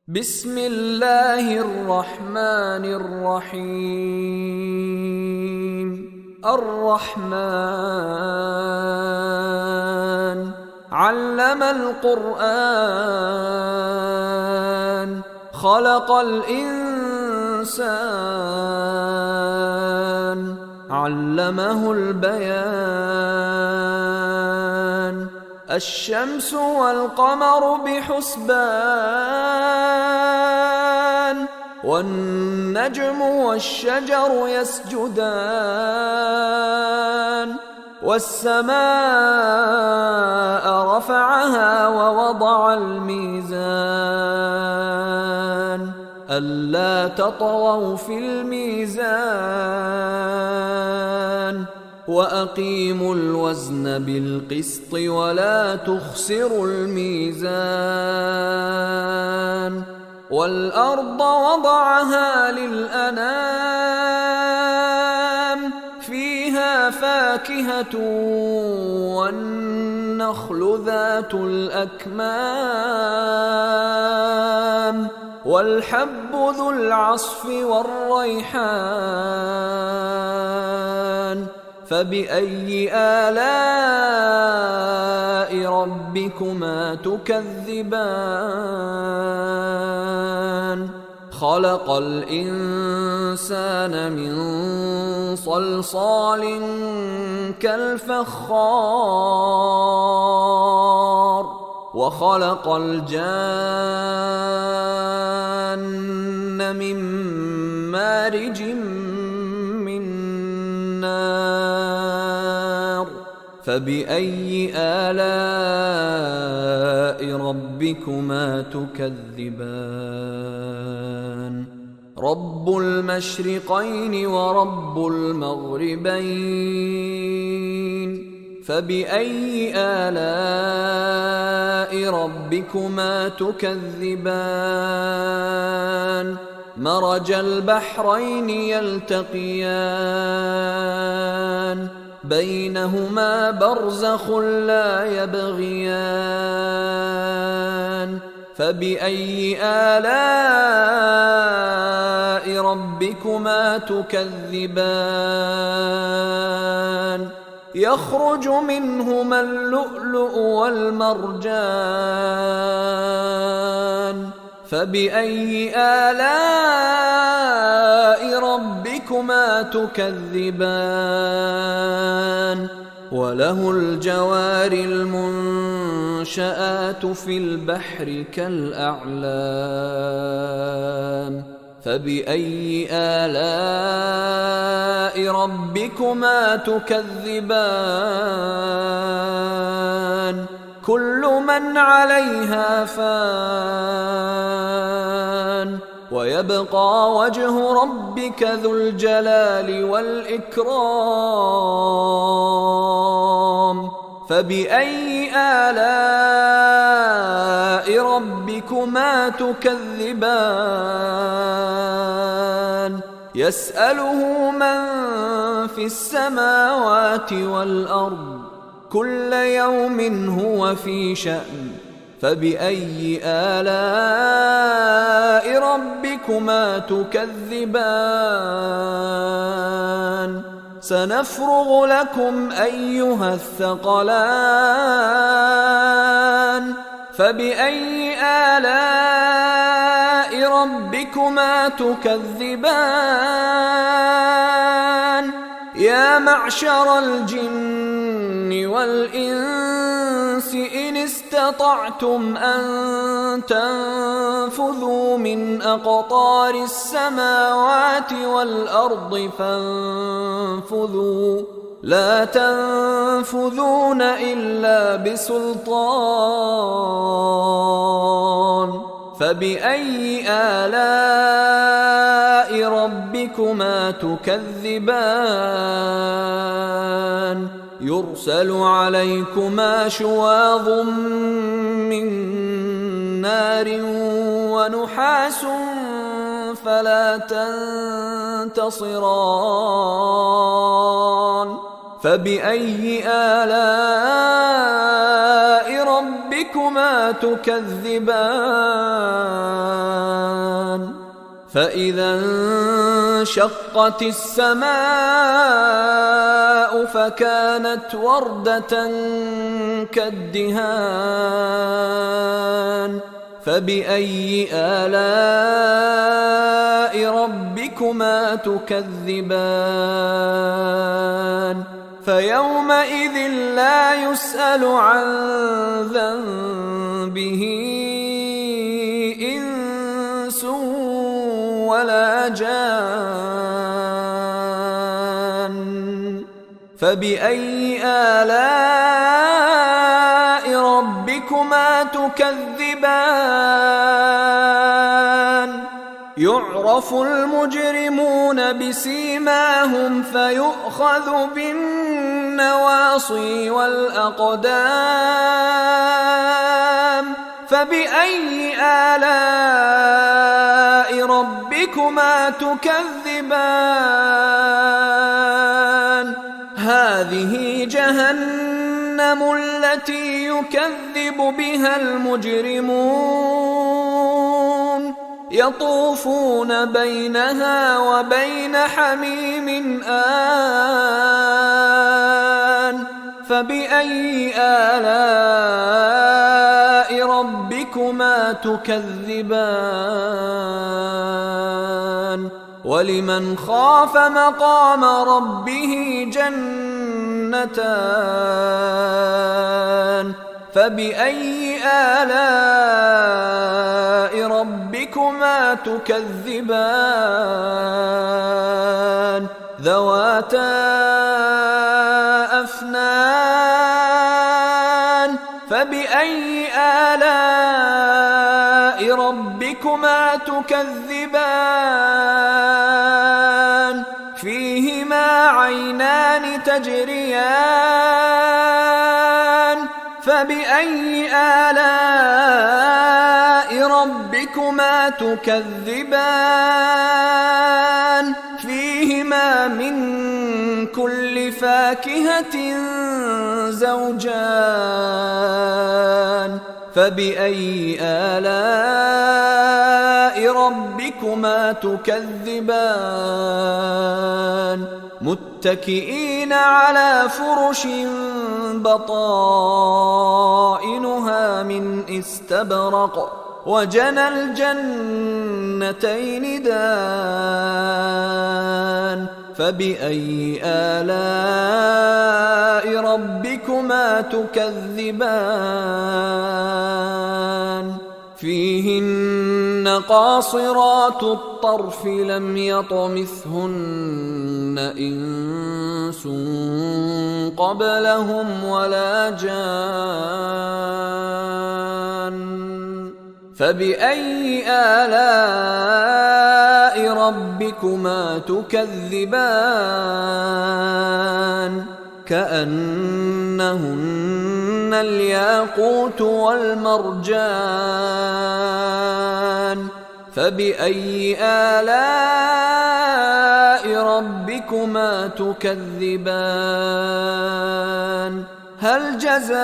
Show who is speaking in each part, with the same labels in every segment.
Speaker 1: بسم الله الرحمن الرحيم. الرحمن علم القرآن خلق الإنسان علمه البيان. الشمس والقمر بحسبان والنجم والشجر يسجدان والسماء رفعها ووضع الميزان ألا تطغوا في الميزان وأقيموا الوزن بالقسط ولا تخسروا الميزان. والأرض وضعها للأنام فيها فاكهة والنخل ذات الأكمام والحب ذو العصف والريحان. فبأي آلاء ربكما تكذبان؟ خلق الإنسان من صلصال كالفخار وخلق الجان من مارج من نار. فبأي آلاء ربكما تكذبان؟ رب المشرقين ورب المغربين. فبأي آلاء ربكما تكذبان؟ مرج البحرين يلتقيان بينهما برزخ لا يبغيان. فبأي آلاء ربكما تكذبان؟ يخرج منهما اللؤلؤ والمرجان. فبأي آلاء ربكما تكذبان؟ وله الجوار المنشآت في البحر كالأعلام. فبأي آلاء ربكما تكذبان؟ كل من عليها فان ويبقى وجه ربك ذو الجلال والإكرام. فبأي آلاء ربكما تكذبان؟ يسأله من في السماوات والأرض كل يوم هو في شأن. فبأي آلاء ربكما تكذبان؟ سنفرغ لكم أيها الثقلان. فبأي آلاء ربكما تكذبان؟ يا معشر الجن والإنس إن استطعتم أن تنفذوا من أقطار السماوات والأرض فانفذوا لا تنفذون إلا بسلطان. فبأي آلاء ربكما تكذبان؟ يرسل عليكما شواظ من نار ونحاس فلا تنتصران. فبأي آلاء ربكما تكذبان فإذا انشقت السماء فكانت وردة كالدهان فبأي آلاء ربكما تكذبان فيومئذ لا يسأل عن ذنبه إنس ولا جان فبأي آلاء ربكما تكذبان يعرف المجرمون بسيماهم فيؤخذ بالنواصي والأقدام فبأي آلاء ربكما تكذبان هذه جهنم التي يكذب بها المجرمون يطوفون بينها وبين حميم آن فبأي آلاء ربكما تكذبان ولمن خاف مقام ربه جنتان فبأي آلاء ربكما تكذبان ذواتا أفنان فبأي آلاء ربكما تكذبان فيهما عينان تجريان فبأي آلاء ربكما تكذبان فيهما من كل فاكهة زوجان فبأي آلاء ربكما تكذبان متكئين على فرش بطائنها من استبرق وجنى الجنتين دان فبأي آلاء ربكما تكذبان فيهن قاصرات الطرف لم يطمثهن إنس قبلهم ولا جان فبأي آلاء ربكما تكذبان كأنهن الياقوت والمرجان فبأي آلاء ربكما تكذبان هل جزاء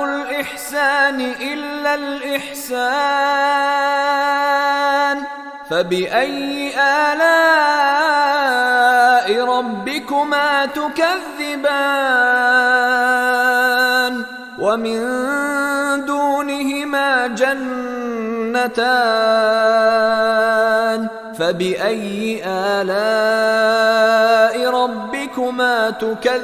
Speaker 1: الإحسان إلا الإحسان فبأي آلاء ربكما تكذبان ومن دونهما جنتان فبأي آلاء ربكما تكذبان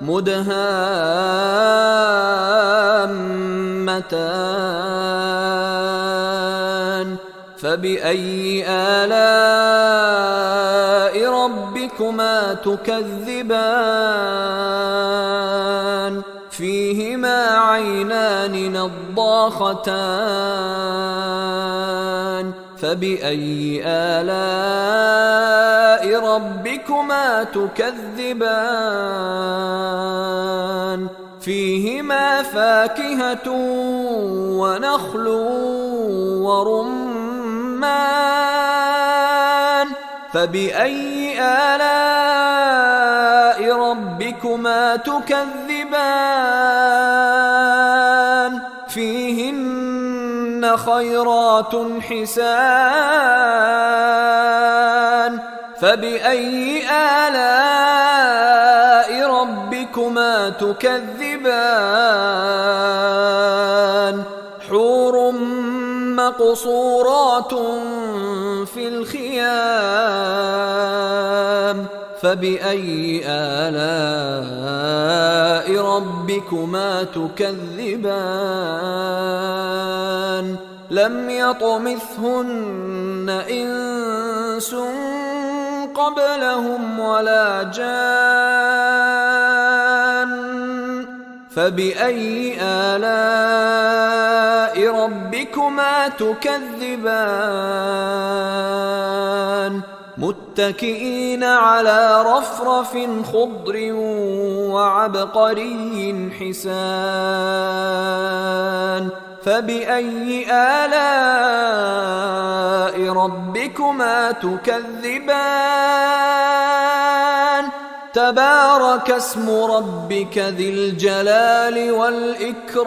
Speaker 1: مدهامتان فبأي آلاء ربكما تكذبان فيهما عينان نضاختان فبأي آلاء ربكما تكذبان فيهما فاكهة ونخل ورمان فبأي آلاء ربكما تكذبان فيهن خيرات حسان فبأي آلاء ربكما تكذبان حور مقصورات في الخيام فبأي آلاء ربكما تكذبان لم يطمثهن إنس قبلهم ولا جان فبأي آلاء ربكما تكذبان متكئين على رفرف خضر وعبقري حسان فبأي آلاء ربكما تكذبان تبارك اسم ربك ذي الجلال والإكرام